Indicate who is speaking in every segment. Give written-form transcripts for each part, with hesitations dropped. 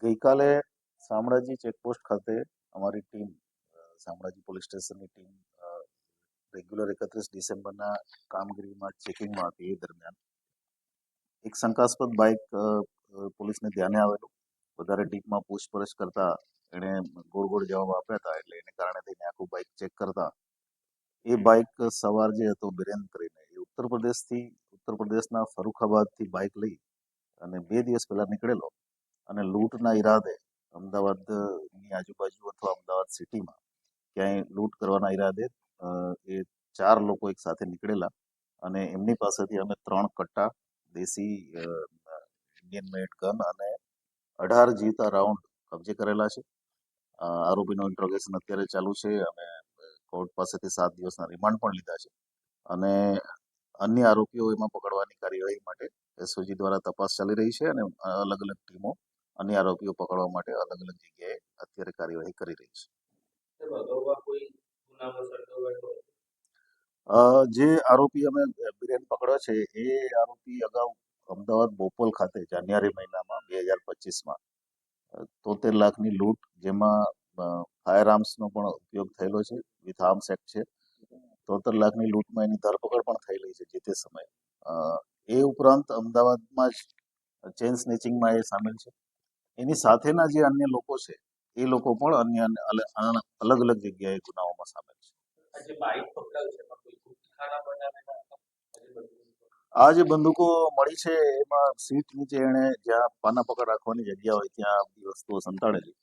Speaker 1: ગઈકાલે શામળાજી ચેકપોસ્ટ ખાતે અમારી ટીમ શામળાજી પોલીસ સ્ટેશનની ટીમ રેગ્યુલર 31 ડિસેમ્બરના કામગીરીમાં ચેકિંગમાં હતી. એ દરમિયાન એક શંકાસ્પદ બાઇક પોલીસને ધ્યાને આવેલું. વધારે ડીપમાં પૂછપરછ કરતા એણે ગોળ ગોળ જવાબ આપ્યા હતા, એટલે એને કારણે થઈને આખું બાઇક ચેક કરતા એ બાઇક સવાર જે હતો બિરેન કરીને એ ઉત્તર પ્રદેશના ફરુખાબાદથી બાઇક લઈ અને 2 દિવસ પહેલા નીકળેલો અને લૂંટના ઈરાદે અમદાવાદની આજુબાજુ અથવા અમદાવાદ સિટીમાં ક્યાંય લૂંટ કરવાના ઈરાદે એ 4 લોકો એક સાથે નીકળેલા અને એમની પાસેથી અમે 3 કટ્ટા દેશી ઇન્ડિયન મેડ ગન અને 18 જીવતા રાઉન્ડ કબજે કરેલા છે. આરોપીનું ઇન્ટ્રોગેશન અત્યારે ચાલુ છે અને કોર્ટ પાસેથી 7 દિવસના રિમાન્ડ પણ લીધા છે અને અન્ય આરોપીઓ એમાં પકડવાની કાર્યવાહી માટે એસઓજી દ્વારા તપાસ ચાલી રહી છે અને અલગ અલગ ટીમો અન્ય આરોપીઓ પકડવા માટે અલગ અલગ જગ્યાએ અત્યારે કાર્યવાહી કરી રહી છે. જે આરોપી અમે બિરેન પકડ્યો છે એ આરોપી અગાઉ અમદાવાદ બોપલ ખાતે જાન્યુઆરી મહિનામાં 2025માં 73 લાખની લૂંટ, જેમાં ફાયર આર્મ્સનો પણ ઉપયોગ થયેલો છે, વિથ આર્મ્સ એક્ટ છે. 73 લાખની લૂંટમાં એની ધરપકડ પણ થયેલી છે જે તે સમયે. એ ઉપરાંત અમદાવાદમાં જ ચેઇન સ્નેચિંગમાં એ સામેલ છે. એની સાથેના જે અન્ય લોકો છે એ લોકો પણ અન્ય અલગ અલગ જગ્યાએ ગુનાઓમાં સામેલ છે. આ જે બંદૂકો મળી છે એમાં સીટ નીચે એને જ્યાં પાના પકડ રાખવાની જગ્યા હોય ત્યાં બધી વસ્તુઓ સંતાડેલી.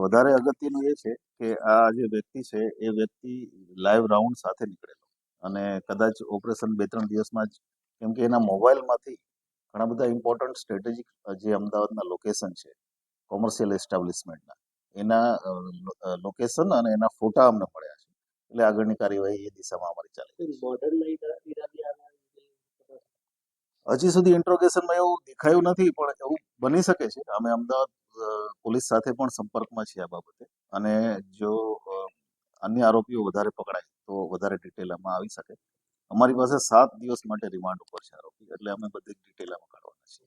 Speaker 1: વધારે અગત્યનું એ છે કે આ જે વ્યક્તિ છે એ વ્યક્તિ લાઈવ રાઉન્ડ સાથે નીકળેલો અને કદાચ ઓપરેશન 2-3 દિવસમાં જ, કેમ કે એના મોબાઈલમાંથી ઘણા બધા ઇમ્પોર્ટન્ટ સ્ટ્રેટેજિક જે અમદાવાદના લોકેશન છે કોમર્શિયલ એસ્ટાબ્લિશમેન્ટના, એના લોકેશન અને એના ફોટા અમને મળ્યા છે. એટલે આગળની કાર્યવાહી એ દિશામાં અમારી ચાલે છે. હજી સુધી ઇન્ટ્રોગેશનમાં એવું દેખાયું નથી, પણ એવું બની શકે છે. અમે અમદાવાદ પોલીસ સાથે પણ સંપર્કમાં છીએ આ બાબતે અને જો અન્ય આરોપીઓ વધારે પકડાય તો વધારે ડિટેલ આમાં આવી શકે. અમારી પાસે 7 દિવસ માટે રિમાન્ડ ઉપર છે આરોપી, એટલે અમે બધી ડિટેલ આમાં કાઢવાના છીએ.